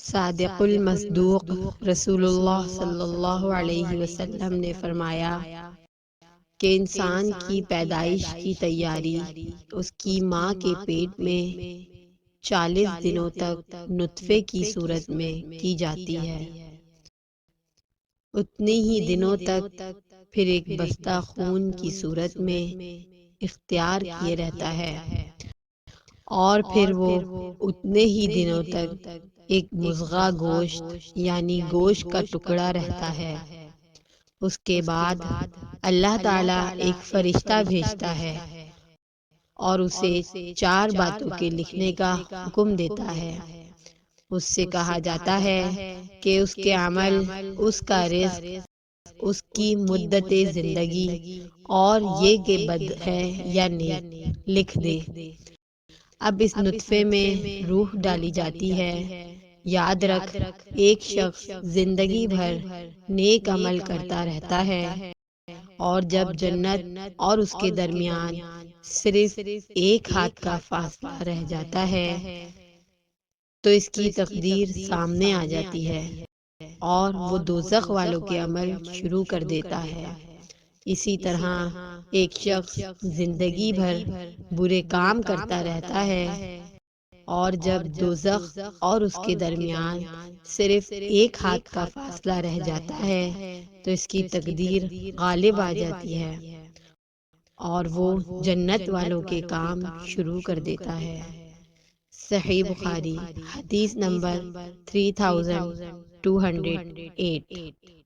صادق المصدوق رسول اللہ صلی اللہ علیہ وسلم نے فرمایا کہ انسان کی پیدائش کی تیاری اس کی ماں کے پیٹ میں 40 دنوں تک نطفے کی صورت میں کی جاتی ہے، اتنے ہی دنوں تک پھر ایک بستہ خون کی صورت میں اختیار کیے رہتا ہے، اور پھر وہ اتنے ہی دنوں تک ایک مضغہ گوشت یعنی گوشت کا ٹکڑا رہتا ہے۔ اس کے بعد اللہ تعالیٰ ایک فرشتہ بھیجتا ہے اور اسے 4 باتوں کے لکھنے کا حکم دیتا ہے۔ اس سے کہا جاتا ہے کہ اس کے عمل، اس کا رزق، اس کی مدت زندگی اور یہ کہ بد ہے یا نیک لکھ دے۔ اب اس نطفے میں روح ڈالی جاتی ہے۔ یاد رکھ، ایک شخص زندگی بھر نیک عمل کرتا رہتا ہے، اور جب جنت اور اس کے درمیان صرف ایک ہاتھ کا فاصلہ رہ جاتا ہے تو اس کی تقدیر سامنے آ جاتی ہے اور وہ دوزخ والوں کے عمل شروع کر دیتا ہے۔ اسی طرح ایک شخص زندگی بھر برے کام کرتا رہتا ہے، اور جب دوزخ اور اس کے درمیان صرف ایک ہاتھ کا فاصلہ رہ جاتا ہے تو اس کی تقدیر غالب آ جاتی ہے اور وہ جنت والوں کے کام شروع کر دیتا ہے۔ صحیح بخاری، حدیث نمبر 3208۔